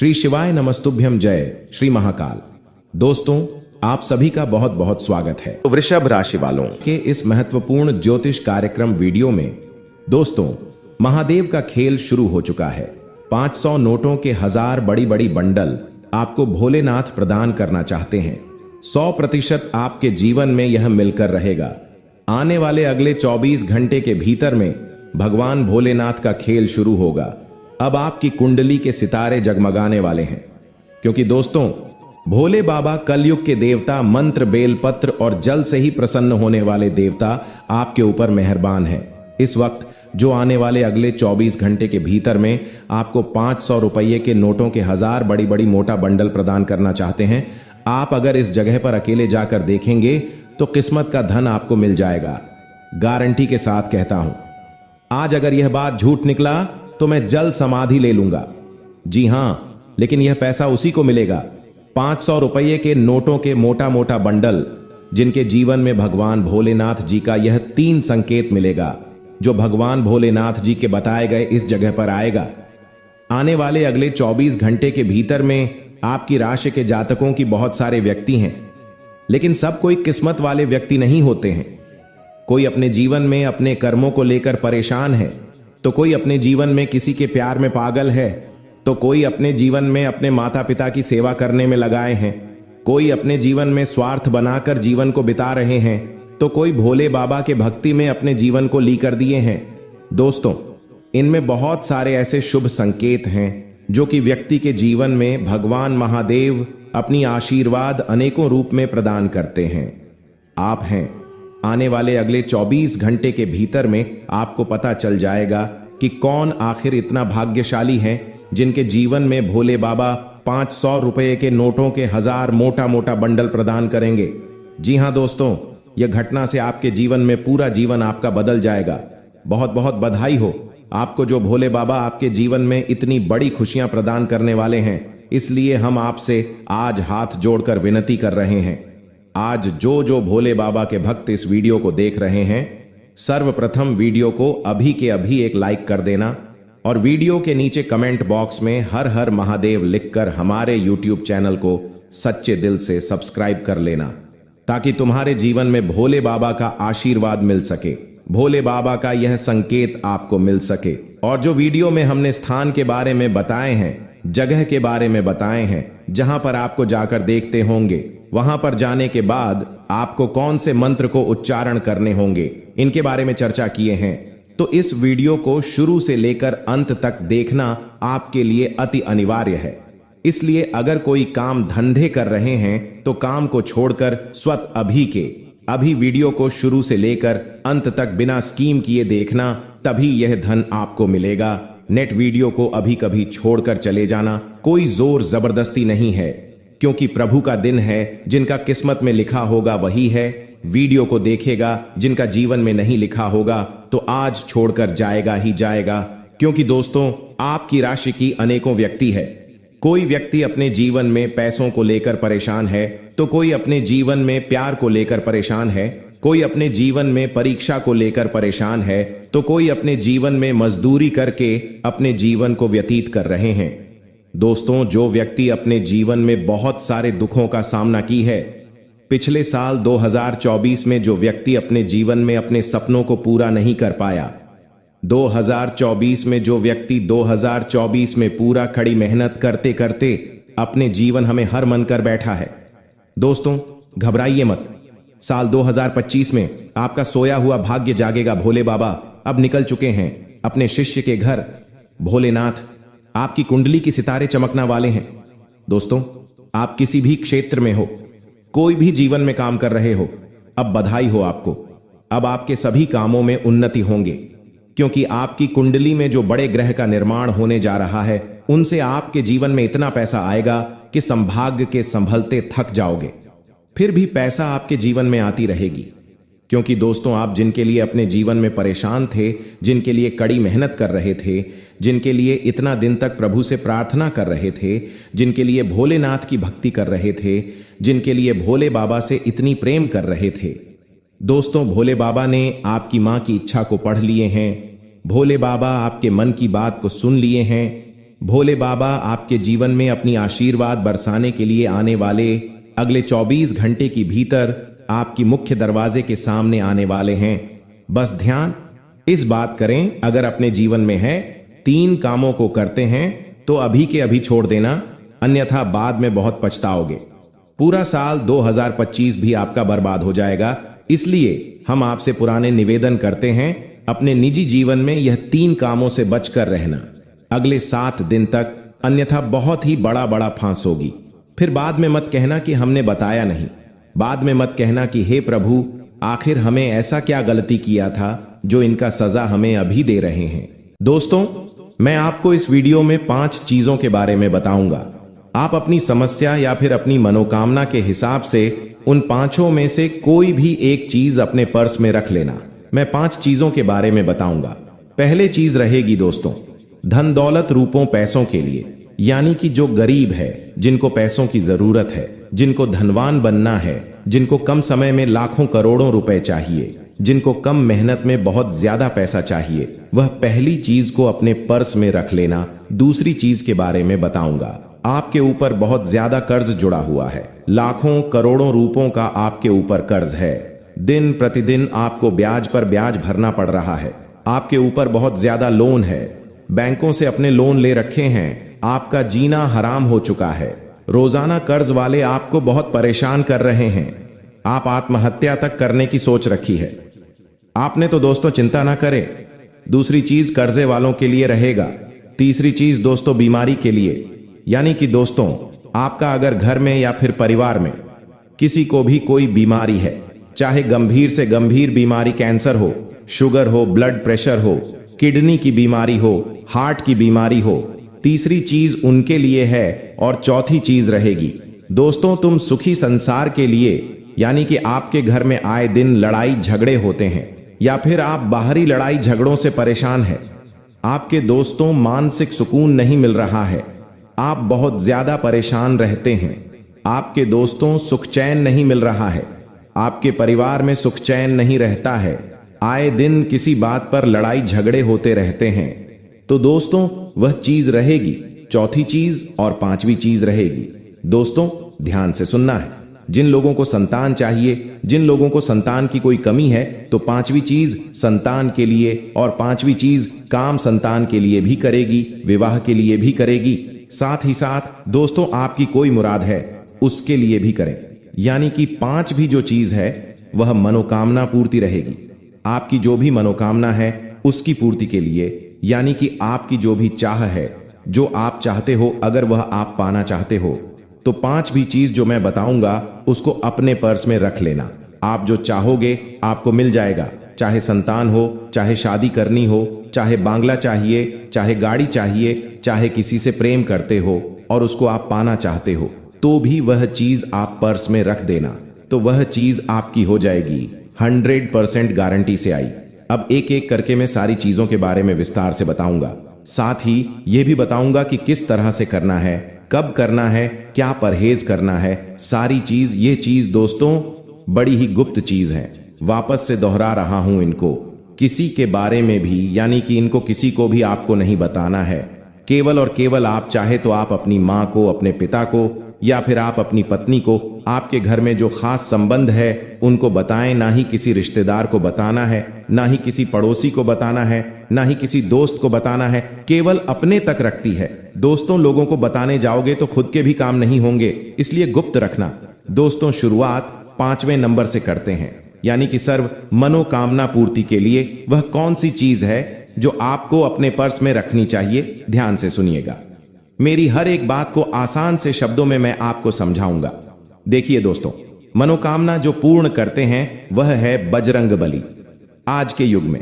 श्री शिवाय नमस्तुभ्यम जय श्री महाकाल। दोस्तों, आप सभी का बहुत बहुत स्वागत है। वृषभ राशि वालों के इस महत्वपूर्ण ज्योतिष कार्यक्रम वीडियो में दोस्तों, महादेव का खेल शुरू हो चुका है। 500 नोटों के 1000 बड़ी बड़ी बंडल आपको भोलेनाथ प्रदान करना चाहते हैं। 100% आपके जीवन में यह मिलकर रहेगा। आने वाले अगले 24 घंटे के भीतर में भगवान भोलेनाथ का खेल शुरू होगा। अब आपकी कुंडली के सितारे जगमगाने वाले हैं, क्योंकि दोस्तों, भोले बाबा कलयुग के देवता, मंत्र, बेलपत्र और जल से ही प्रसन्न होने वाले देवता आपके ऊपर मेहरबान है। इस वक्त जो आने वाले अगले 24 घंटे के भीतर में आपको 500 रुपये के नोटों के 1000 बड़ी बड़ी मोटा बंडल प्रदान करना चाहते हैं। आप अगर इस जगह पर अकेले जाकर देखेंगे तो किस्मत का धन आपको मिल जाएगा। गारंटी के साथ कहता हूं। आज अगर यह बात झूठ निकला तो मैं जल समाधि ले लूंगा। जी हां, लेकिन यह पैसा उसी को मिलेगा, 500 रुपये के नोटों के मोटा मोटा बंडल, जिनके जीवन में भगवान भोलेनाथ जी का यह 3 संकेत मिलेगा, जो भगवान भोलेनाथ जी के बताए गए इस जगह पर आएगा। आने वाले अगले 24 घंटे के भीतर में आपकी राशि के जातकों की बहुत सारे व्यक्ति हैं, लेकिन सब कोई किस्मत वाले व्यक्ति नहीं होते हैं। कोई अपने जीवन में अपने कर्मों को लेकर परेशान है, तो कोई अपने जीवन में किसी के प्यार में पागल है, तो कोई अपने जीवन में अपने माता पिता की सेवा करने में लगाए हैं, कोई अपने जीवन में स्वार्थ बनाकर जीवन को बिता रहे हैं, तो कोई भोले बाबा के भक्ति में अपने जीवन को ली कर दिए हैं। दोस्तों, इनमें बहुत सारे ऐसे शुभ संकेत हैं जो कि व्यक्ति के जीवन में भगवान महादेव अपनी आशीर्वाद अनेकों रूप में प्रदान करते हैं। आप हैं। आने वाले अगले 24 घंटे के भीतर में आपको पता चल जाएगा कि कौन आखिर इतना भाग्यशाली है जिनके जीवन में भोले बाबा 500 रुपये के नोटों के 1000 मोटा मोटा बंडल प्रदान करेंगे। जी हां दोस्तों, यह घटना से आपके जीवन में पूरा जीवन आपका बदल जाएगा। बहुत बहुत बधाई हो आपको, जो भोले बाबा आपके जीवन में इतनी बड़ी खुशियां प्रदान करने वाले हैं। इसलिए हम आपसे आज हाथ जोड़कर विनती कर रहे हैं। आज जो भोले बाबा के भक्त इस वीडियो को देख रहे हैं, सर्वप्रथम वीडियो को अभी के अभी एक लाइक कर देना और वीडियो के नीचे कमेंट बॉक्स में हर हर महादेव लिखकर हमारे YouTube चैनल को सच्चे दिल से सब्सक्राइब कर लेना, ताकि तुम्हारे जीवन में भोले बाबा का आशीर्वाद मिल सके, भोले बाबा का यह संकेत आपको मिल सके। और जो वीडियो में हमने स्थान के बारे में बताए हैं, जगह के बारे में बताए हैं, जहां पर आपको जाकर देखते होंगे, वहां पर जाने के बाद आपको कौन से मंत्र को उच्चारण करने होंगे, इनके बारे में चर्चा किए हैं। तो इस वीडियो को शुरू से लेकर अंत तक देखना आपके लिए अति अनिवार्य है। इसलिए अगर कोई काम धंधे कर रहे हैं तो काम को छोड़कर स्वतः अभी वीडियो को शुरू से लेकर अंत तक बिना स्कीम किए देखना, तभी यह धन आपको मिलेगा। नेट वीडियो को अभी कभी छोड़कर चले जाना कोई जोर जबरदस्ती नहीं है, क्योंकि प्रभु का दिन है। जिनका किस्मत में लिखा होगा वही है। वीडियो को देखेगा, जिनका जीवन में नहीं लिखा होगा तो आज छोड़कर जाएगा ही जाएगा। क्योंकि दोस्तों, आपकी राशि की अनेकों व्यक्ति है। कोई व्यक्ति अपने जीवन में पैसों को लेकर परेशान है, तो कोई अपने जीवन में प्यार को लेकर परेशान है, कोई अपने जीवन में परीक्षा को लेकर परेशान है, तो कोई अपने जीवन में मजदूरी करके अपने जीवन को व्यतीत कर रहे हैं। दोस्तों, जो व्यक्ति अपने जीवन में बहुत सारे दुखों का सामना की है, पिछले साल 2024 में जो व्यक्ति अपने जीवन में अपने सपनों को पूरा नहीं कर पाया, 2024 में जो व्यक्ति 2024 में पूरा कड़ी मेहनत करते करते अपने जीवन हमें हर मन कर बैठा है। दोस्तों, घबराइए मत। साल 2025 में आपका सोया हुआ भाग्य जागेगा। भोले बाबा अब निकल चुके हैं अपने शिष्य के घर। भोलेनाथ आपकी कुंडली की सितारे चमकना वाले हैं। दोस्तों, आप किसी भी क्षेत्र में हो, कोई भी जीवन में काम कर रहे हो, अब बधाई हो आपको। अब आपके सभी कामों में उन्नति होंगे, क्योंकि आपकी कुंडली में जो बड़े ग्रह का निर्माण होने जा रहा है, उनसे आपके जीवन में इतना पैसा आएगा कि संभाग्य के संभलते थक जाओगे। फिर भी पैसा आपके जीवन में आती रहेगी, क्योंकि दोस्तों, आप जिनके लिए अपने जीवन में परेशान थे, जिनके लिए कड़ी मेहनत कर रहे थे, जिनके लिए इतना दिन तक प्रभु से प्रार्थना कर रहे थे, जिनके लिए भोलेनाथ की भक्ति कर रहे थे, जिनके लिए भोले बाबा से इतनी प्रेम कर रहे थे, दोस्तों, भोले बाबा ने आपकी मां की इच्छा को पढ़ लिए हैं। भोले बाबा आपके मन की बात को सुन लिए हैं। भोले बाबा आपके जीवन में अपनी आशीर्वाद बरसाने के लिए आने वाले अगले 24 घंटे के भीतर आपकी मुख्य दरवाजे के सामने आने वाले हैं। बस ध्यान इस बात करें, अगर अपने जीवन में है 3 कामों को करते हैं तो अभी के अभी छोड़ देना, अन्यथा बाद में बहुत पछताओगे। पूरा साल 2025 भी आपका बर्बाद हो जाएगा। इसलिए हम आपसे पुराने निवेदन करते हैं, अपने निजी जीवन में यह 3 कामों से बचकर रहना अगले 7 दिन तक, अन्यथा बहुत ही बड़ा फांस होगी। फिर बाद में मत कहना कि हमने बताया नहीं, बाद में मत कहना कि हे प्रभु आखिर हमें ऐसा क्या गलती किया था जो इनका सजा हमें अभी दे रहे हैं। दोस्तों, मैं आपको इस वीडियो में 5 चीजों के बारे में बताऊंगा। आप अपनी समस्या या फिर अपनी मनोकामना के हिसाब से उन 5 में से कोई भी एक चीज अपने पर्स में रख लेना। मैं 5 चीजों के बारे में बताऊंगा। पहले चीज रहेगी दोस्तों, धन दौलत रूपों पैसों के लिए, यानी कि जो गरीब है, जिनको पैसों की जरूरत है, जिनको धनवान बनना है, जिनको कम समय में लाखों करोड़ों रुपए चाहिए, जिनको कम मेहनत में बहुत ज्यादा पैसा चाहिए, वह पहली चीज को अपने पर्स में रख लेना। दूसरी चीज के बारे में बताऊंगा। आपके ऊपर बहुत ज्यादा कर्ज जुड़ा हुआ है, लाखों करोड़ों रुपयों का आपके ऊपर कर्ज है। दिन प्रतिदिन आपको ब्याज पर ब्याज भरना पड़ रहा है। आपके ऊपर बहुत ज्यादा लोन है, बैंकों से अपने लोन ले रखे हैं। आपका जीना हराम हो चुका है। रोजाना कर्ज वाले आपको बहुत परेशान कर रहे हैं। आप आत्महत्या तक करने की सोच रखी है। आपने तो दोस्तों चिंता ना करें। दूसरी चीज कर्जे वालों के लिए रहेगा। तीसरी चीज दोस्तों बीमारी के लिए, यानी कि दोस्तों आपका अगर घर में या फिर परिवार में किसी को भी कोई बीमारी है, चाहे गंभीर से गंभीर बीमारी, कैंसर हो, शुगर हो, ब्लड प्रेशर हो, किडनी की बीमारी हो, हार्ट की बीमारी हो, तीसरी चीज उनके लिए है। और चौथी चीज रहेगी दोस्तों, तुम सुखी संसार के लिए, यानी कि आपके घर में आए दिन लड़ाई झगड़े होते हैं या फिर आप बाहरी लड़ाई झगड़ों से परेशान हैं। आपके दोस्तों मानसिक सुकून नहीं मिल रहा है, आप बहुत ज्यादा परेशान रहते हैं। आपके दोस्तों सुख चैन नहीं मिल रहा है, आपके परिवार में सुख चैन नहीं रहता है, आए दिन किसी बात पर लड़ाई झगड़े होते रहते हैं। तो दोस्तों वह चीज रहेगी, चौथी चीज और 5वीं चीज रहेगी। दोस्तों ध्यान से सुनना है। जिन लोगों को संतान चाहिए, जिन लोगों को संतान की कोई कमी है, तो 5वीं चीज संतान के लिए और 5वीं चीज काम संतान के लिए भी करेगी, विवाह के लिए भी करेगी। साथ ही साथ दोस्तों आपकी कोई मुराद है उसके लिए भी करें, यानी कि 5 भी जो चीज है वह मनोकामना पूर्ति रहेगी। आपकी जो भी मनोकामना है उसकी पूर्ति के लिए, यानी कि आपकी जो भी चाह है, जो आप चाहते हो, अगर वह आप पाना चाहते हो, तो 5 भी चीज जो मैं बताऊंगा उसको अपने पर्स में रख लेना। आप जो चाहोगे आपको मिल जाएगा, चाहे संतान हो, चाहे शादी करनी हो, चाहे बांग्ला चाहिए, चाहे गाड़ी चाहिए, चाहे किसी से प्रेम करते हो और उसको आप पाना चाहते हो, तो भी वह चीज आप पर्स में रख देना, तो वह चीज आपकी हो जाएगी। 100% गारंटी से आई। अब एक एक करके मैं सारी चीजों के बारे में विस्तार से बताऊंगा। साथ ही यह भी बताऊंगा कि किस तरह से करना है, कब करना है, क्या परहेज करना है, सारी चीज। ये चीज दोस्तों बड़ी ही गुप्त चीज है। वापस से दोहरा रहा हूं इनको, किसी के बारे में भी, यानी कि इनको किसी को भी आपको नहीं बताना है। केवल और केवल आप चाहे तो आप अपनी माँ को, अपने पिता को या फिर आप अपनी पत्नी को, आपके घर में जो खास संबंध है उनको बताएं। ना ही किसी रिश्तेदार को बताना है, ना ही किसी पड़ोसी को बताना है, ना ही किसी दोस्त को बताना है, केवल अपने तक रखती है। दोस्तों लोगों को बताने जाओगे तो खुद के भी काम नहीं होंगे, इसलिए गुप्त रखना। दोस्तों शुरुआत 5वें नंबर से करते हैं, यानी कि सर्व मनोकामना पूर्ति के लिए वह कौन सी चीज है जो आपको अपने पर्स में रखनी चाहिए। ध्यान से सुनिएगा, मेरी हर एक बात को आसान से शब्दों में मैं आपको समझाऊंगा। देखिए दोस्तों, मनोकामना जो पूर्ण करते हैं वह है बजरंग बली। आज के युग में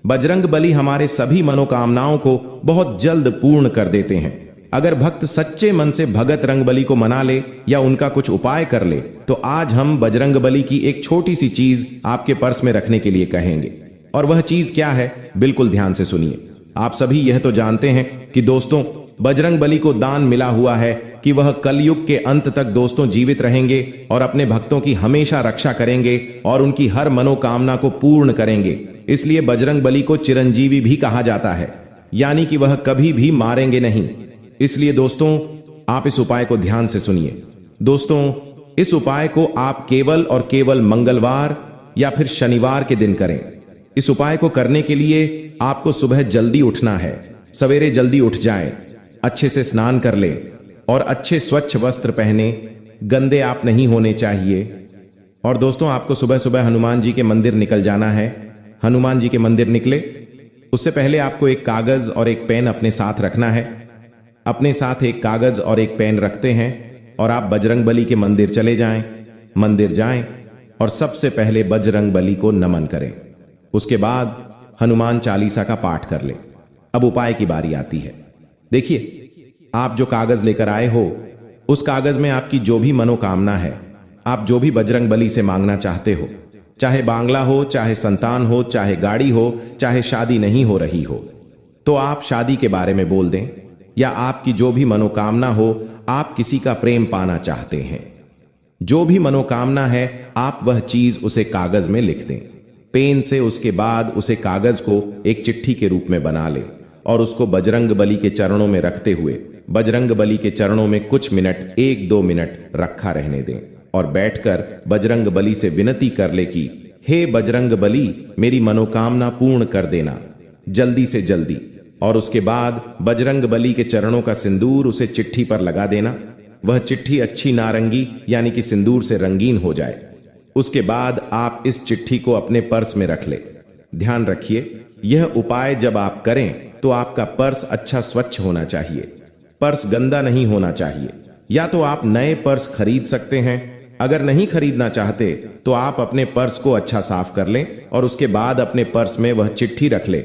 बजरंग बली हमारे सभी मनोकामनाओं को बहुत जल्द पूर्ण कर देते हैं। अगर भक्त सच्चे मन से भगत रंगबली को मना ले या उनका कुछ उपाय कर ले, तो आज हम बजरंग बली की एक छोटी सी चीज आपके पर्स में रखने के लिए कहेंगे। और वह चीज क्या है, बिल्कुल ध्यान से सुनिए। आप सभी यह तो जानते हैं कि दोस्तों बजरंग बली को दान मिला हुआ है कि वह कलयुग के अंत तक दोस्तों जीवित रहेंगे और अपने भक्तों की हमेशा रक्षा करेंगे और उनकी हर मनोकामना को पूर्ण करेंगे। इसलिए बजरंग बली को चिरंजीवी भी कहा जाता है, यानी कि वह कभी भी मारेंगे नहीं। इसलिए दोस्तों आप इस उपाय को ध्यान से सुनिए। दोस्तों इस उपाय को आप केवल और केवल मंगलवार या फिर शनिवार के दिन करें। इस उपाय को करने के लिए आपको सुबह जल्दी उठना है। सवेरे जल्दी उठ जाएं, अच्छे से स्नान कर लें और अच्छे स्वच्छ वस्त्र पहने, गंदे आप नहीं होने चाहिए। और दोस्तों आपको सुबह सुबह हनुमान जी के मंदिर निकल जाना है। हनुमान जी के मंदिर निकले उससे पहले आपको एक कागज और एक पेन अपने साथ रखना है। अपने साथ एक कागज और एक पेन रखते हैं और आप बजरंगबली के मंदिर चले जाएं। मंदिर जाएं और सबसे पहले बजरंगबली को नमन करें। उसके बाद हनुमान चालीसा का पाठ कर ले। अब उपाय की बारी आती है। देखिए आप जो कागज लेकर आए हो उस कागज में आपकी जो भी मनोकामना है, आप जो भी बजरंगबली से मांगना चाहते हो, चाहे बांग्ला हो, चाहे संतान हो, चाहे गाड़ी हो, चाहे शादी नहीं हो रही हो, तो आप शादी के बारे में बोल दें। या आपकी जो भी मनोकामना हो, आप किसी का प्रेम पाना चाहते हैं, जो भी मनोकामना है आप वह चीज उसे कागज में लिख दें पेन से। उसके बाद उसे कागज को एक चिट्ठी के रूप में बना ले और उसको बजरंगबली के चरणों में रखते हुए बजरंगबली के चरणों में कुछ मिनट, 1-2 मिनट रखा रहने दें और बैठकर बजरंगबली से विनती कर ले कि हे बजरंगबली, मेरी मनोकामना पूर्ण कर देना जल्दी से जल्दी। और उसके बाद बजरंगबली के चरणों का सिंदूर उसे चिट्ठी पर लगा देना। वह चिट्ठी अच्छी नारंगी यानी कि सिंदूर से रंगीन हो जाए। उसके बाद आप इस चिट्ठी को अपने पर्स में रख ले। ध्यान रखिए यह उपाय जब आप करें तो आपका पर्स अच्छा स्वच्छ होना चाहिए, पर्स गंदा नहीं होना चाहिए। या तो आप नए पर्स खरीद सकते हैं, अगर नहीं खरीदना चाहते तो आप अपने पर्स को अच्छा साफ कर लें और उसके बाद अपने पर्स में वह चिट्ठी रख ले।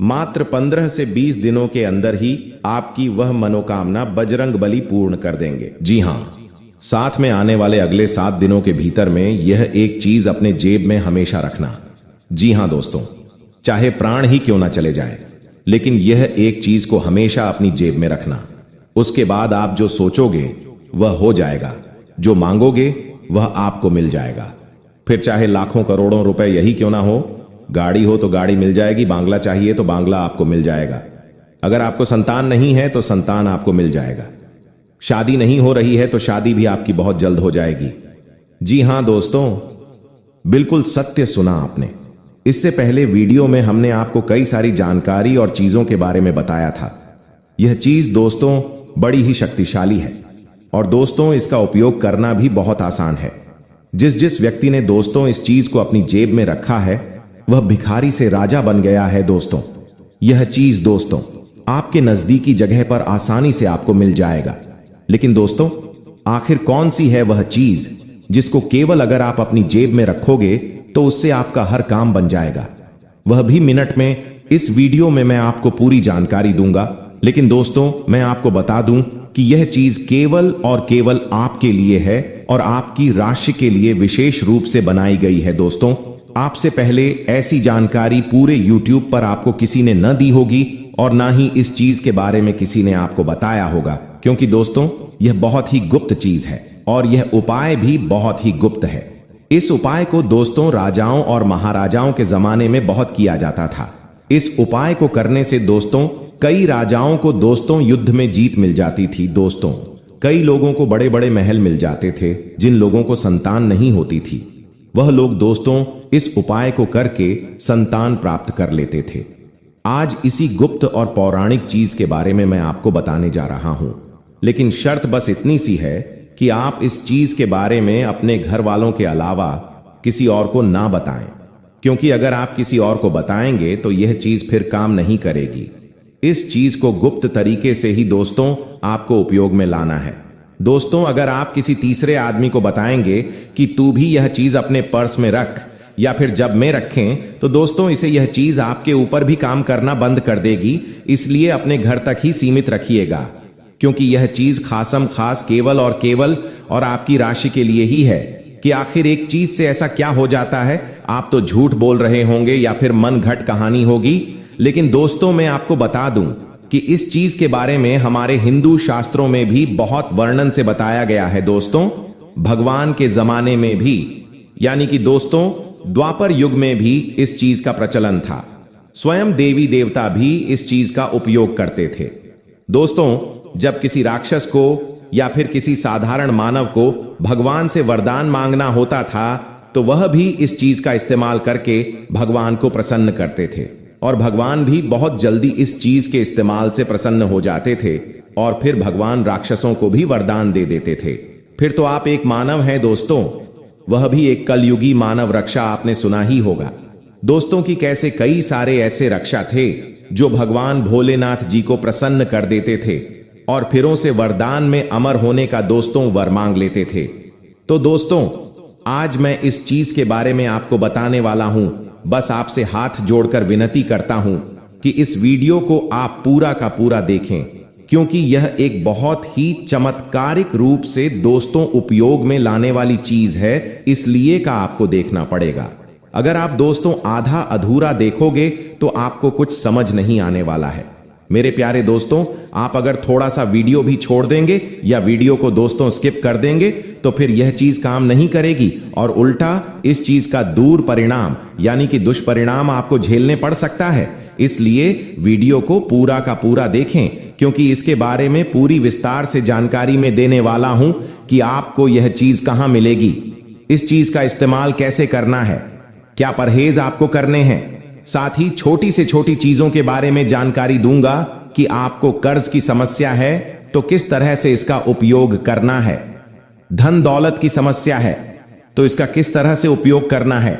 मात्र 15 से 20 दिनों के अंदर ही आपकी वह मनोकामना बजरंगबली पूर्ण कर देंगे। जी हां, साथ में आने वाले अगले 7 दिनों के भीतर में यह एक चीज अपने जेब में हमेशा रखना। जी हां दोस्तों, चाहे प्राण ही क्यों ना चले जाए, लेकिन यह एक चीज को हमेशा अपनी जेब में रखना। उसके बाद आप जो सोचोगे वह हो जाएगा, जो मांगोगे वह आपको मिल जाएगा। फिर चाहे लाखों करोड़ों रुपए यही क्यों ना हो, गाड़ी हो तो गाड़ी मिल जाएगी, बांग्ला चाहिए तो बांग्ला आपको मिल जाएगा। अगर आपको संतान नहीं है तो संतान आपको मिल जाएगा। शादी नहीं हो रही है तो शादी भी आपकी बहुत जल्द हो जाएगी। जी हां दोस्तों, बिल्कुल सत्य सुना आपने। इससे पहले वीडियो में हमने आपको कई सारी जानकारी और चीजों के बारे में बताया था। यह चीज दोस्तों बड़ी ही शक्तिशाली है और दोस्तों इसका उपयोग करना भी बहुत आसान है। जिस जिस व्यक्ति ने दोस्तों इस चीज को अपनी जेब में रखा है वह भिखारी से राजा बन गया है। दोस्तों यह चीज दोस्तों आपके नजदीकी जगह पर आसानी से आपको मिल जाएगा। लेकिन दोस्तों आखिर कौन सी है वह चीज जिसको केवल अगर आप अपनी जेब में रखोगे तो उससे आपका हर काम बन जाएगा? वह भी मिनट में इस वीडियो में मैं आपको पूरी जानकारी दूंगा। लेकिन दोस्तों मैं आपको बता दूं कि यह चीज केवल और केवल आपके लिए है और आपकी राशि के लिए विशेष रूप से बनाई गई है। दोस्तों आपसे पहले ऐसी जानकारी पूरे YouTube पर आपको किसी ने न दी होगी और ना ही इस चीज के बारे में किसी ने आपको बताया होगा, क्योंकि दोस्तों यह बहुत ही गुप्त चीज है और यह उपाय भी बहुत ही गुप्त है। इस उपाय को दोस्तों राजाओं और महाराजाओं के जमाने में बहुत किया जाता था। इस उपाय को करने से दोस्तों कई राजाओं को दोस्तों युद्ध में जीत मिल जाती थी। दोस्तों कई लोगों को बड़े बड़े महल मिल जाते थे। जिन लोगों को संतान नहीं होती थी वह लोग दोस्तों इस उपाय को करके संतान प्राप्त कर लेते थे। आज इसी गुप्त और पौराणिक चीज के बारे में मैं आपको बताने जा रहा हूं, लेकिन शर्त बस इतनी सी है कि आप इस चीज के बारे में अपने घर वालों के अलावा किसी और को ना बताएं, क्योंकि अगर आप किसी और को बताएंगे तो यह चीज फिर काम नहीं करेगी। इस चीज को गुप्त तरीके से ही दोस्तों आपको उपयोग में लाना है। दोस्तों अगर आप किसी तीसरे आदमी को बताएंगे कि तू भी यह चीज अपने पर्स में रख या फिर जब में रखें, तो दोस्तों इसे यह चीज आपके ऊपर भी काम करना बंद कर देगी। इसलिए अपने घर तक ही सीमित रखिएगा, क्योंकि यह चीज खासम खास केवल और आपकी राशि के लिए ही है। कि आखिर एक चीज से ऐसा क्या हो जाता है, आप तो झूठ बोल रहे होंगे या फिर मन घट कहानी होगी। लेकिन दोस्तों मैं आपको बता दूं कि इस चीज के बारे में हमारे हिंदू शास्त्रों में भी बहुत वर्णन से बताया गया है। दोस्तों भगवान के जमाने में भी, यानी कि दोस्तों द्वापर युग में भी इस चीज का प्रचलन था। स्वयं देवी देवता भी इस चीज का उपयोग करते थे। दोस्तों जब किसी राक्षस को या फिर किसी साधारण मानव को भगवान से वरदान मांगना होता था तो वह भी इस चीज का इस्तेमाल करके भगवान को प्रसन्न करते थे, और भगवान भी बहुत जल्दी इस चीज के इस्तेमाल से प्रसन्न हो जाते थे, और फिर भगवान राक्षसों को भी वरदान दे देते थे। फिर तो आप एक मानव हैं दोस्तों, वह भी एक कलयुगी मानव रक्षा आपने सुना ही होगा दोस्तों कि कैसे कई सारे ऐसे रक्षा थे जो भगवान भोलेनाथ जी को प्रसन्न कर देते थे और फिर उनसे वरदान में अमर होने का दोस्तों वर मांग लेते थे। तो दोस्तों आज मैं इस चीज के बारे में आपको बताने वाला हूं। बस आपसे हाथ जोड़कर विनती करता हूं कि इस वीडियो को आप पूरा का पूरा देखें, क्योंकि यह एक बहुत ही चमत्कारिक रूप से दोस्तों उपयोग में लाने वाली चीज है, इसलिए का आपको देखना पड़ेगा। अगर आप दोस्तों आधा अधूरा देखोगे तो आपको कुछ समझ नहीं आने वाला है। मेरे प्यारे दोस्तों, आप अगर थोड़ा सा वीडियो भी छोड़ देंगे या वीडियो को दोस्तों स्किप कर देंगे तो फिर यह चीज काम नहीं करेगी और उल्टा इस चीज का दूर परिणाम यानी कि दुष्परिणाम आपको झेलने पड़ सकता है। इसलिए वीडियो को पूरा का पूरा देखें, क्योंकि इसके बारे में पूरी विस्तार से जानकारी में देने वाला हूं कि आपको यह चीज कहां मिलेगी, इस चीज का इस्तेमाल कैसे करना है, क्या परहेज आपको करने हैं। साथ ही छोटी से छोटी चीजों के बारे में जानकारी दूंगा कि आपको कर्ज की समस्या है तो किस तरह से इसका उपयोग करना है, धन दौलत की समस्या है तो इसका किस तरह से उपयोग करना है,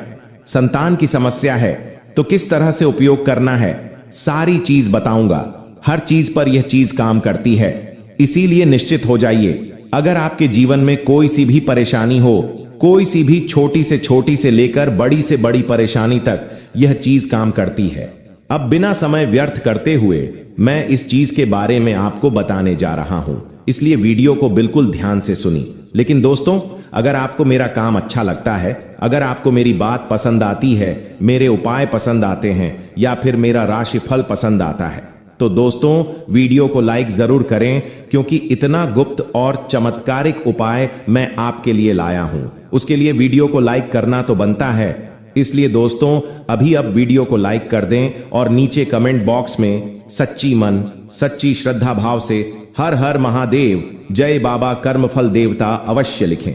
संतान की समस्या है तो किस तरह से उपयोग करना है, सारी चीज बताऊंगा। हर चीज पर यह चीज काम करती है, इसीलिए निश्चित हो जाइए अगर आपके जीवन में कोई सी भी परेशानी हो, कोई सी भी छोटी से लेकर बड़ी से बड़ी परेशानी तक यह चीज काम करती है। अब बिना समय व्यर्थ करते हुए मैं इस चीज के बारे में आपको बताने जा रहा हूं, इसलिए वीडियो को बिल्कुल ध्यान से सुनी। लेकिन दोस्तों अगर आपको मेरा काम अच्छा लगता है, अगर आपको मेरी बात पसंद आती है, मेरे उपाय पसंद आते हैं या फिर मेरा राशिफल पसंद आता है तो दोस्तों वीडियो को लाइक जरूर करें, क्योंकि इतना गुप्त और चमत्कारिक उपाय मैं आपके लिए लाया हूं, उसके लिए वीडियो को लाइक करना तो बनता है। इसलिए दोस्तों अभी अब वीडियो को लाइक कर दें और नीचे कमेंट बॉक्स में सच्ची मन सच्ची श्रद्धा भाव से हर हर महादेव जय बाबा कर्मफल देवता अवश्य लिखें।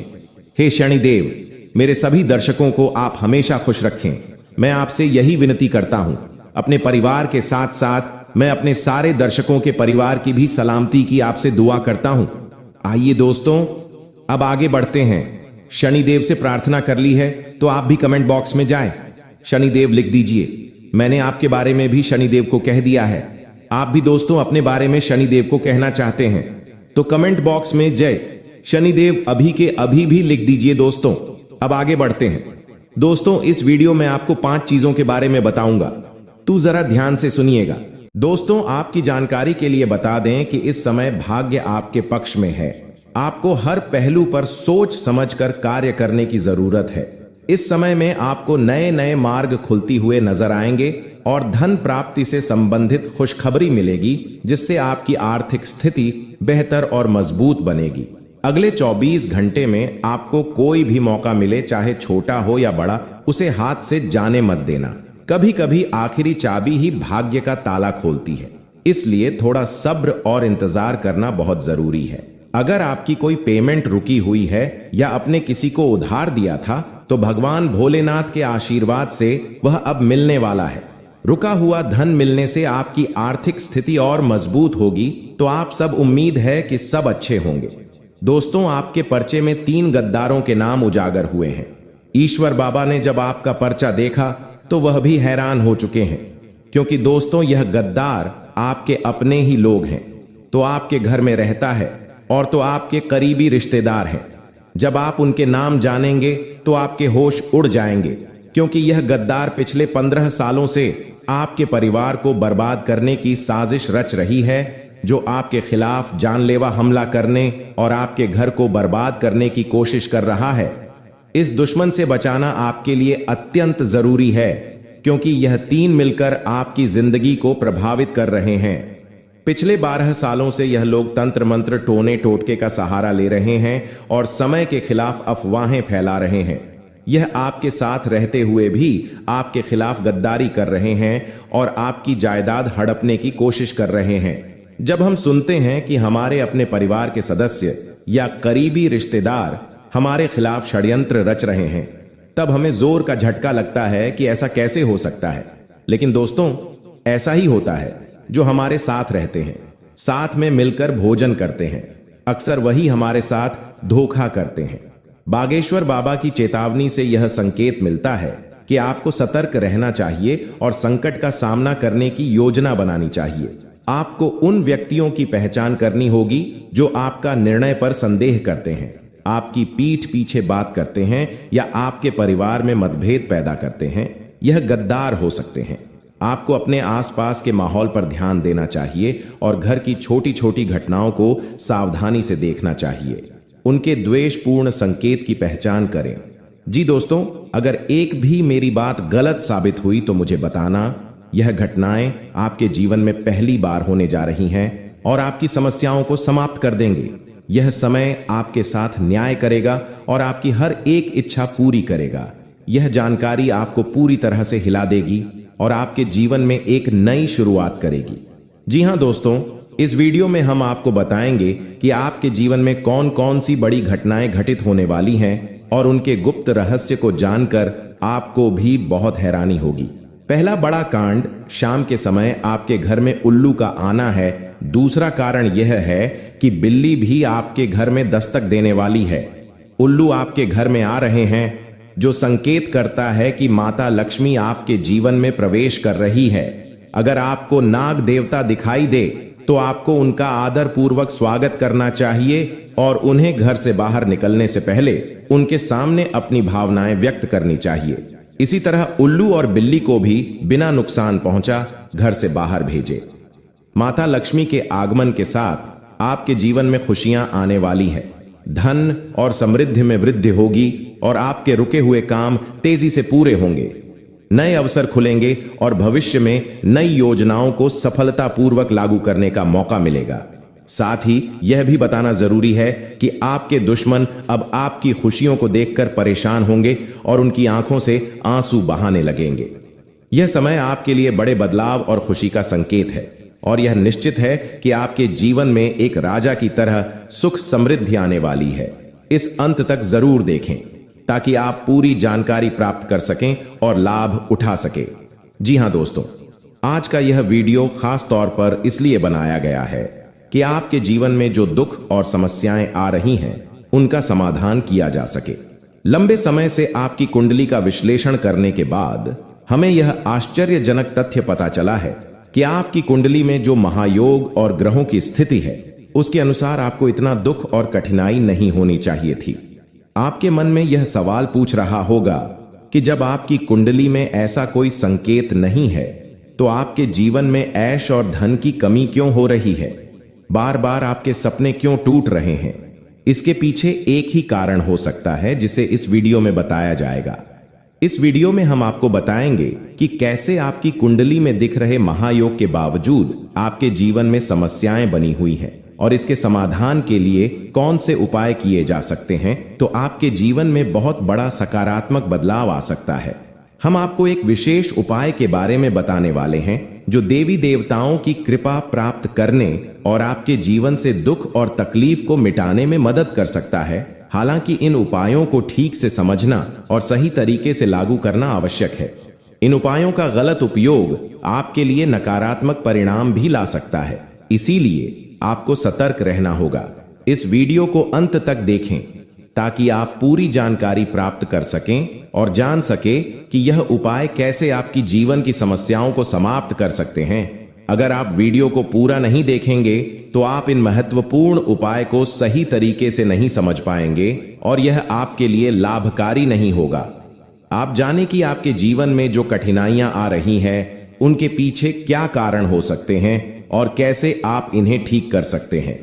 हे शनिदेव, मेरे सभी दर्शकों को आप हमेशा खुश रखें। मैं आपसे यही विनती करता हूं। अपने परिवार के साथ साथ मैं अपने सारे दर्शकों के परिवार की भी सलामती की आपसे दुआ करता हूं। आइए दोस्तों अब आगे बढ़ते हैं। शनिदेव से प्रार्थना कर ली है तो आप भी कमेंट बॉक्स में जाएं, शनिदेव लिख दीजिए। मैंने आपके बारे में भी शनिदेव को कह दिया है, आप भी दोस्तों अपने बारे में शनिदेव को कहना चाहते हैं तो कमेंट बॉक्स में जय शनिदेव अभी के अभी भी लिख दीजिए। दोस्तों अब आगे बढ़ते हैं। दोस्तों इस वीडियो में आपको 5 चीजों के बारे में बताऊंगा, तो जरा ध्यान से सुनिएगा। दोस्तों आपकी जानकारी के लिए बता दें कि इस समय भाग्य आपके पक्ष में है। आपको हर पहलू पर सोच समझकर कार्य करने की जरूरत है। इस समय में आपको नए नए मार्ग खुलती हुए नजर आएंगे और धन प्राप्ति से संबंधित खुशखबरी मिलेगी, जिससे आपकी आर्थिक स्थिति बेहतर और मजबूत बनेगी। अगले 24 घंटे में आपको कोई भी मौका मिले, चाहे छोटा हो या बड़ा, उसे हाथ से जाने मत देना। कभी कभी आखिरी चाबी ही भाग्य का ताला खोलती है, इसलिए थोड़ा सब्र और इंतजार करना बहुत जरूरी है। अगर आपकी कोई पेमेंट रुकी हुई है या अपने किसी को उधार दिया था तो भगवान भोलेनाथ के आशीर्वाद से वह अब मिलने वाला है। रुका हुआ धन मिलने से आपकी आर्थिक स्थिति और मजबूत होगी, तो आप सब उम्मीद है कि सब अच्छे होंगे। दोस्तों आपके पर्चे में 3 गद्दारों के नाम उजागर हुए हैं। ईश्वर बाबा ने जब आपका पर्चा देखा तो वह भी हैरान हो चुके हैं, क्योंकि दोस्तों यह गद्दार आपके अपने ही लोग हैं, तो आपके घर में रहता है और तो आपके करीबी रिश्तेदार हैं। जब आप उनके नाम जानेंगे तो आपके होश उड़ जाएंगे, क्योंकि यह गद्दार पिछले 15 सालों से आपके परिवार को बर्बाद करने की साजिश रच रही है, जो आपके खिलाफ जानलेवा हमला करने और आपके घर को बर्बाद करने की कोशिश कर रहा है। इस दुश्मन से बचाना आपके लिए अत्यंत जरूरी है, क्योंकि यह 3 मिलकर आपकी जिंदगी को प्रभावित कर रहे हैं। पिछले 12 सालों से यह लोग तंत्र मंत्र टोने टोटके का सहारा ले रहे हैं और समय के खिलाफ अफवाहें फैला रहे हैं। यह आपके साथ रहते हुए भी आपके खिलाफ गद्दारी कर रहे हैं और आपकी जायदाद हड़पने की कोशिश कर रहे हैं। जब हम सुनते हैं कि हमारे अपने परिवार के सदस्य या करीबी रिश्तेदार हमारे खिलाफ षड्यंत्र रच रहे हैं, तब हमें जोर का झटका लगता है कि ऐसा कैसे हो सकता है। लेकिन दोस्तों, ऐसा ही होता है। जो हमारे साथ रहते हैं, साथ में मिलकर भोजन करते हैं, अक्सर वही हमारे साथ धोखा करते हैं। बागेश्वर बाबा की चेतावनी से यह संकेत मिलता है कि आपको सतर्क रहना चाहिए और संकट का सामना करने की योजना बनानी चाहिए। आपको उन व्यक्तियों की पहचान करनी होगी जो आपका निर्णय पर संदेह करते हैं, आपकी पीठ पीछे बात करते हैं या आपके परिवार में मतभेद पैदा करते हैं। यह गद्दार हो सकते हैं। आपको अपने आसपास के माहौल पर ध्यान देना चाहिए और घर की छोटी छोटी घटनाओं को सावधानी से देखना चाहिए। उनके द्वेषपूर्ण संकेत की पहचान करें। जी दोस्तों, अगर एक भी मेरी बात गलत साबित हुई तो मुझे बताना। यह घटनाएं आपके जीवन में पहली बार होने जा रही हैं और आपकी समस्याओं को समाप्त कर देंगे। यह समय आपके साथ न्याय करेगा और आपकी हर एक इच्छा पूरी करेगा। यह जानकारी आपको पूरी तरह से हिला देगी और आपके जीवन में एक नई शुरुआत करेगी। जी हां दोस्तों, इस वीडियो में हम आपको बताएंगे कि आपके जीवन में कौन कौन सी बड़ी घटनाएं घटित होने वाली हैं और उनके गुप्त रहस्य को जानकर आपको भी बहुत हैरानी होगी। पहला बड़ा कांड, शाम के समय आपके घर में उल्लू का आना है। दूसरा कारण यह है कि बिल्ली भी आपके घर में दस्तक देने वाली है। उल्लू आपके घर में आ रहे हैं, जो संकेत करता है कि माता लक्ष्मी आपके जीवन में प्रवेश कर रही है। अगर आपको नाग देवता दिखाई दे तो आपको उनका आदर पूर्वक स्वागत करना चाहिए और उन्हें घर से बाहर निकलने से पहले उनके सामने अपनी भावनाएं व्यक्त करनी चाहिए। इसी तरह उल्लू और बिल्ली को भी बिना नुकसान पहुंचा घर से बाहर भेजे। माता लक्ष्मी के आगमन के साथ आपके जीवन में खुशियां आने वाली है। धन और समृद्धि में वृद्धि होगी और आपके रुके हुए काम तेजी से पूरे होंगे। नए अवसर खुलेंगे और भविष्य में नई योजनाओं को सफलतापूर्वक लागू करने का मौका मिलेगा। साथ ही यह भी बताना जरूरी है कि आपके दुश्मन अब आपकी खुशियों को देखकर परेशान होंगे और उनकी आंखों से आंसू बहाने लगेंगे। यह समय आपके लिए बड़े बदलाव और खुशी का संकेत है और यह निश्चित है कि आपके जीवन में एक राजा की तरह सुख समृद्धि आने वाली है। इस अंत तक जरूर देखें ताकि आप पूरी जानकारी प्राप्त कर सकें और लाभ उठा सकें। जी हां दोस्तों, आज का यह वीडियो खास तौर पर इसलिए बनाया गया है कि आपके जीवन में जो दुख और समस्याएं आ रही हैं, उनका समाधान किया जा सके। लंबे समय से आपकी कुंडली का विश्लेषण करने के बाद हमें यह आश्चर्यजनक तथ्य पता चला है कि आपकी कुंडली में जो महायोग और ग्रहों की स्थिति है, उसके अनुसार आपको इतना दुख और कठिनाई नहीं होनी चाहिए थी। आपके मन में यह सवाल पूछ रहा होगा कि जब आपकी कुंडली में ऐसा कोई संकेत नहीं है तो आपके जीवन में ऐश और धन की कमी क्यों हो रही है? बार बार आपके सपने क्यों टूट रहे हैं? इसके पीछे एक ही कारण हो सकता है जिसे इस वीडियो में बताया जाएगा। इस वीडियो में हम आपको बताएंगे कि कैसे आपकी कुंडली में दिख रहे महायोग के बावजूद आपके जीवन में समस्याएं बनी हुई हैं और इसके समाधान के लिए कौन से उपाय किए जा सकते हैं, तो आपके जीवन में बहुत बड़ा सकारात्मक बदलाव आ सकता है। हम आपको एक विशेष उपाय के बारे में बताने वाले हैं जो देवी देवताओं की कृपा प्राप्त करने और आपके जीवन से दुख और तकलीफ को मिटाने में मदद कर सकता है। हालांकि इन उपायों को ठीक से समझना और सही तरीके से लागू करना आवश्यक है। इन उपायों का गलत उपयोग आपके लिए नकारात्मक परिणाम भी ला सकता है, इसीलिए आपको सतर्क रहना होगा। इस वीडियो को अंत तक देखें ताकि आप पूरी जानकारी प्राप्त कर सकें और जान सके कि यह उपाय कैसे आपकी जीवन की समस्याओं को समाप्त कर सकते हैं। अगर आप वीडियो को पूरा नहीं देखेंगे तो आप इन महत्वपूर्ण उपाय को सही तरीके से नहीं समझ पाएंगे और यह आपके लिए लाभकारी नहीं होगा। आप जाने कि आपके जीवन में जो कठिनाइयां आ रही हैं, उनके पीछे क्या कारण हो सकते हैं और कैसे आप इन्हें ठीक कर सकते हैं।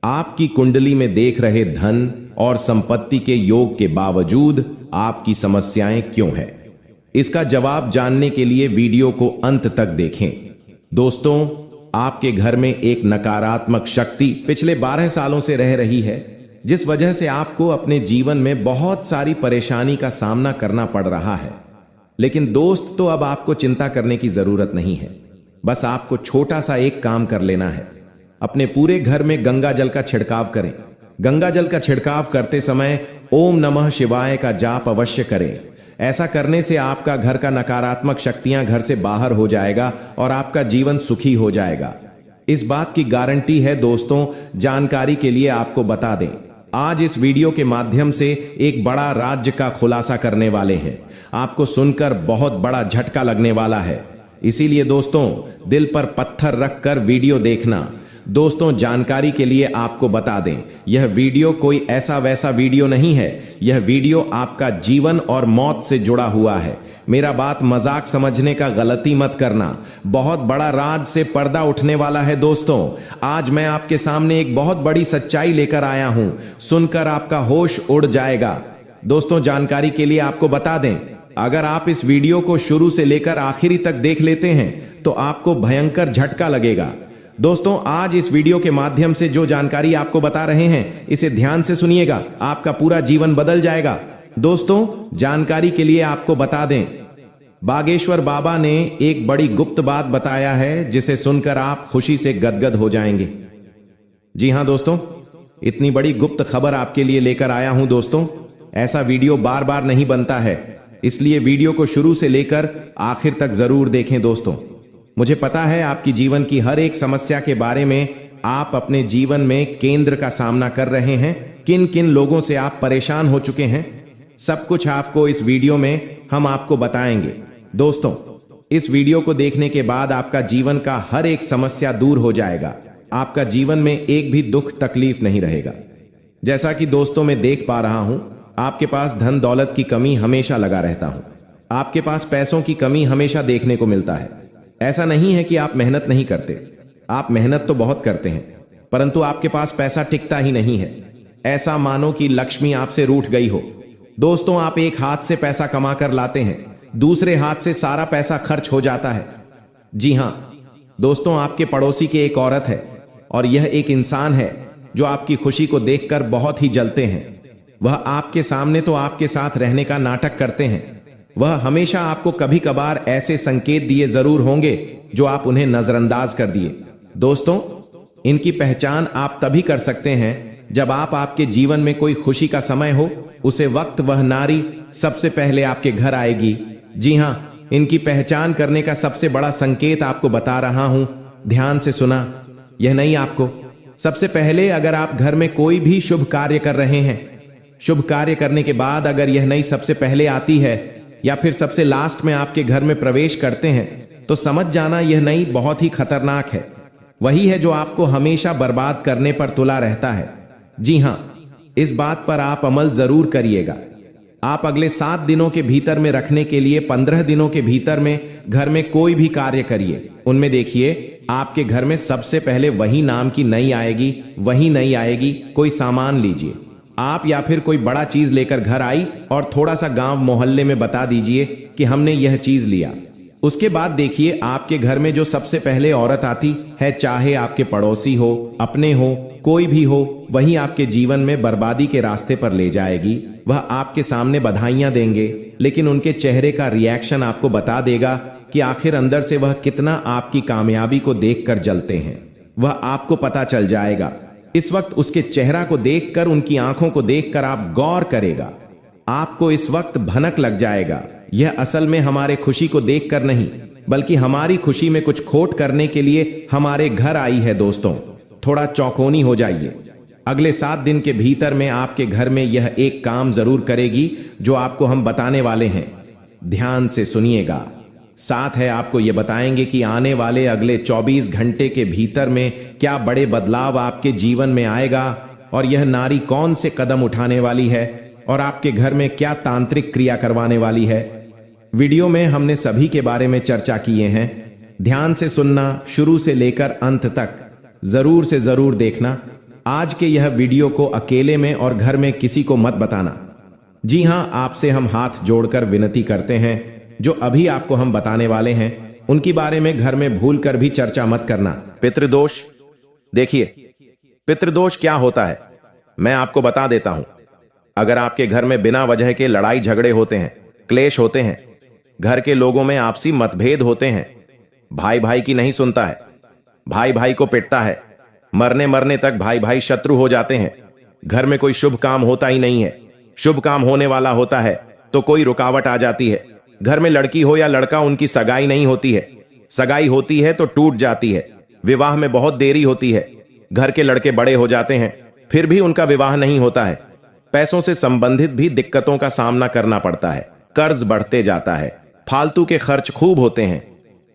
आपकी कुंडली में देख रहे धन और संपत्ति के योग के बावजूद आपकी समस्याएं क्यों हैं? इसका जवाब जानने के लिए वीडियो को अंत तक देखें। दोस्तों, आपके घर में एक नकारात्मक शक्ति पिछले 12 सालों से रह रही है, जिस वजह से आपको अपने जीवन में बहुत सारी परेशानी का सामना करना पड़ रहा है। लेकिन दोस्त, तो अब आपको चिंता करने की जरूरत नहीं है। बस आपको छोटा सा एक काम कर लेना है। अपने पूरे घर में गंगा जल का छिड़काव करें। गंगा जल का छिड़काव करते समय ओम नमः शिवाय का जाप अवश्य करें। ऐसा करने से आपका घर का नकारात्मक शक्तियां घर से बाहर हो जाएगा और आपका जीवन सुखी हो जाएगा। इस बात की गारंटी है दोस्तों। जानकारी के लिए आपको बता दें, आज इस वीडियो के माध्यम से एक बड़ा राज्य का खुलासा करने वाले हैं। आपको सुनकर बहुत बड़ा झटका लगने वाला है, इसीलिए दोस्तों दिल पर पत्थर रखकर वीडियो देखना। दोस्तों जानकारी के लिए आपको बता दें, यह वीडियो कोई ऐसा वैसा वीडियो नहीं है। यह वीडियो आपका जीवन और मौत से जुड़ा हुआ है। मेरा बात मजाक समझने का गलती मत करना। बहुत बड़ा राज से पर्दा उठने वाला है दोस्तों। आज मैं आपके सामने एक बहुत बड़ी सच्चाई लेकर आया हूं, सुनकर आपका होश उड़ जाएगा। दोस्तों जानकारी के लिए आपको बता दें, अगर आप इस वीडियो को शुरू से लेकर आखिरी तक देख लेते हैं तो आपको भयंकर झटका लगेगा। दोस्तों आज इस वीडियो के माध्यम से जो जानकारी आपको बता रहे हैं, इसे ध्यान से सुनिएगा, आपका पूरा जीवन बदल जाएगा। दोस्तों जानकारी के लिए आपको बता दें, बागेश्वर बाबा ने एक बड़ी गुप्त बात बताया है जिसे सुनकर आप खुशी से गदगद हो जाएंगे। जी हां दोस्तों, इतनी बड़ी गुप्त खबर आपके लिए लेकर आया हूं दोस्तों। ऐसा वीडियो बार बार नहीं बनता है, इसलिए वीडियो को शुरू से लेकर आखिर तक जरूर देखें दोस्तों। मुझे पता है आपकी जीवन की हर एक समस्या के बारे में, आप अपने जीवन में केंद्र का सामना कर रहे हैं, किन किन लोगों से आप परेशान हो चुके हैं, सब कुछ आपको इस वीडियो में हम आपको बताएंगे। दोस्तों इस वीडियो को देखने के बाद आपका जीवन का हर एक समस्या दूर हो जाएगा। आपका जीवन में एक भी दुख तकलीफ नहीं रहेगा। जैसा कि दोस्तों मैं देख पा रहा हूं, आपके पास धन दौलत की कमी हमेशा लगा रहता हूं। आपके पास पैसों की कमी हमेशा देखने को मिलता है। ऐसा नहीं है कि आप मेहनत नहीं करते, आप मेहनत तो बहुत करते हैं, परंतु आपके पास पैसा टिकता ही नहीं है। ऐसा मानो कि लक्ष्मी आपसे रूठ गई हो। दोस्तों आप एक हाथ से पैसा कमा कर लाते हैं, दूसरे हाथ से सारा पैसा खर्च हो जाता है। जी हां दोस्तों, आपके पड़ोसी की एक औरत है और यह एक इंसान है जो आपकी खुशी को देखकर बहुत ही जलते हैं। वह आपके सामने तो आपके साथ रहने का नाटक करते हैं। वह हमेशा आपको कभी कभार ऐसे संकेत दिए जरूर होंगे जो आप उन्हें नजरअंदाज कर दिए। दोस्तों इनकी पहचान आप तभी कर सकते हैं जब आप आपके जीवन में कोई खुशी का समय हो, उसे वक्त वह नारी सबसे पहले आपके घर आएगी। जी हां, इनकी पहचान करने का सबसे बड़ा संकेत आपको बता रहा हूं, ध्यान से सुना। यह नहीं आपको सबसे पहले, अगर आप घर में कोई भी शुभ कार्य कर रहे हैं, शुभ कार्य करने के बाद अगर यह नई सबसे पहले आती है या फिर सबसे लास्ट में आपके घर में प्रवेश करते हैं, तो समझ जाना यह नई बहुत ही खतरनाक है। वही है जो आपको हमेशा बर्बाद करने पर तुला रहता है। जी हां, इस बात पर आप अमल जरूर करिएगा। आप अगले 7 दिनों के भीतर में रखने के लिए 15 दिनों के भीतर में घर में कोई भी कार्य करिए। उनमें देखिए आपके घर में सबसे पहले वही नाम की नई आएगी, वही नई आएगी। कोई सामान लीजिए आप या फिर कोई बड़ा चीज लेकर घर आई और थोड़ा सा गांव मोहल्ले में बता दीजिए कि हमने यह चीज लिया। उसके बाद देखिए आपके घर में जो सबसे पहले औरत आती है, चाहे आपके पड़ोसी हो, अपने हो, कोई भी हो, वही आपके जीवन में बर्बादी के रास्ते पर ले जाएगी। वह आपके सामने बधाइयां देंगे, लेकिन उनके चेहरे का रिएक्शन आपको बता देगा कि आखिर अंदर से वह कितना आपकी कामयाबी को देखकर जलते हैं। वह आपको पता चल जाएगा। इस वक्त उसके चेहरा को देखकर, उनकी आंखों को देखकर आप गौर करेगा। आपको इस वक्त भनक लग जाएगा, यह असल में हमारे खुशी को देखकर नहीं, बल्कि हमारी खुशी में कुछ खोट करने के लिए हमारे घर आई है। दोस्तों थोड़ा चौकन्नी हो जाइए। अगले 7 दिन के भीतर में आपके घर में यह एक काम जरूर करेगी जो आपको हम बताने वाले हैं। ध्यान से सुनिएगा। साथ है आपको यह बताएंगे कि आने वाले अगले 24 घंटे के भीतर में क्या बड़े बदलाव आपके जीवन में आएगा और यह नारी कौन से कदम उठाने वाली है और आपके घर में क्या तांत्रिक क्रिया करवाने वाली है। वीडियो में हमने सभी के बारे में चर्चा किए हैं। ध्यान से सुनना, शुरू से लेकर अंत तक जरूर से जरूर देखना। आज के यह वीडियो को अकेले में और घर में किसी को मत बताना। जी हां, आपसे हम हाथ जोड़कर विनती करते हैं, जो अभी आपको हम बताने वाले हैं उनकी बारे में घर में भूल कर भी चर्चा मत करना। पितृदोष, देखिए पितृदोष क्या होता है मैं आपको बता देता हूं। अगर आपके घर में बिना वजह के लड़ाई झगड़े होते हैं, क्लेश होते हैं, घर के लोगों में आपसी मतभेद होते हैं, भाई भाई की नहीं सुनता है, भाई भाई को पिटता है, मरने मरने तक भाई भाई शत्रु हो जाते हैं। घर में कोई शुभ काम होता ही नहीं है। शुभ काम होने वाला होता है तो कोई रुकावट आ जाती है। घर में लड़की हो या लड़का, उनकी सगाई नहीं होती है। सगाई होती है तो टूट जाती है। विवाह में बहुत देरी होती है। घर के लड़के बड़े हो जाते हैं, फिर भी उनका विवाह नहीं होता है। पैसों से संबंधित भी दिक्कतों का सामना करना पड़ता है। कर्ज बढ़ते जाता है। फालतू के खर्च खूब होते हैं।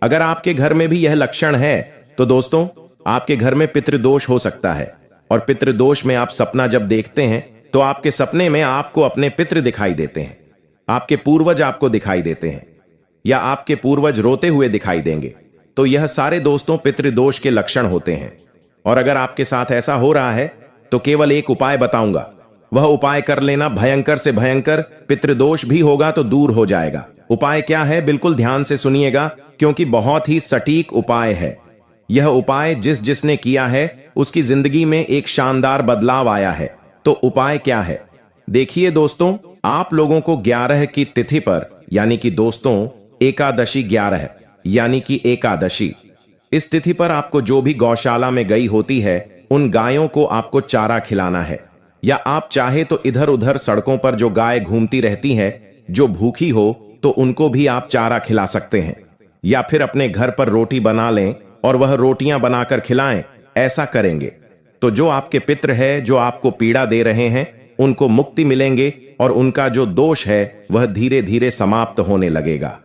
अगर आपके घर में भी यह लक्षण है तो दोस्तों, आपके घर में पितृदोष हो सकता है। और पितृदोष में आप सपना जब देखते हैं तो आपके सपने में आपको अपने पितृ दिखाई देते हैं। आपके पूर्वज आपको दिखाई देते हैं, या आपके पूर्वज रोते हुए दिखाई देंगे। तो यह सारे दोस्तों पितृदोष के लक्षण होते हैं। और अगर आपके साथ ऐसा हो रहा है तो केवल एक उपाय बताऊंगा। वह उपाय कर लेना, भयंकर से भयंकर पितृदोष भी होगा तो दूर हो जाएगा। उपाय क्या है, बिल्कुल ध्यान से सुनिएगा, क्योंकि बहुत ही सटीक उपाय है। यह उपाय जिसने किया है उसकी जिंदगी में एक शानदार बदलाव आया है। तो उपाय क्या है, देखिए दोस्तों, आप लोगों को 11 की तिथि पर, यानी कि दोस्तों एकादशी 11 यानी कि एकादशी, इस तिथि पर आपको जो भी गौशाला में गई होती है उन गायों को आपको चारा खिलाना है। या आप चाहे तो इधर उधर सड़कों पर जो गाय घूमती रहती है, जो भूखी हो, तो उनको भी आप चारा खिला सकते हैं। या फिर अपने घर पर रोटी बना लें और वह रोटियां बनाकर खिलाएं। ऐसा करेंगे तो जो आपके पितृ है, जो आपको पीड़ा दे रहे हैं, उनको मुक्ति मिलेंगे और उनका जो दोष है वह धीरे धीरे समाप्त होने लगेगा।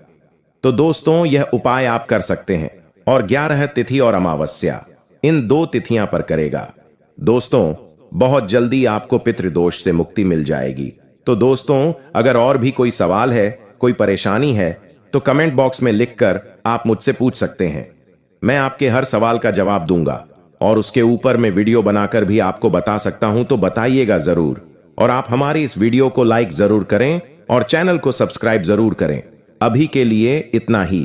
तो दोस्तों, यह उपाय आप कर सकते हैं। और 11 तिथि और अमावस्या, इन 2 तिथियां पर करेगा। दोस्तों, बहुत जल्दी आपको पितृदोष से मुक्ति मिल जाएगी। तो दोस्तों, अगर और भी कोई सवाल है, कोई परेशानी है, तो कमेंट बॉक्स में लिखकर आप मुझसे पूछ सकते हैं। मैं आपके हर सवाल का जवाब दूंगा और उसके ऊपर मैं वीडियो बनाकर भी आपको बता सकता हूं, तो बताइएगा जरूर। और आप हमारी इस वीडियो को लाइक जरूर करें और चैनल को सब्सक्राइब जरूर करें। अभी के लिए इतना ही।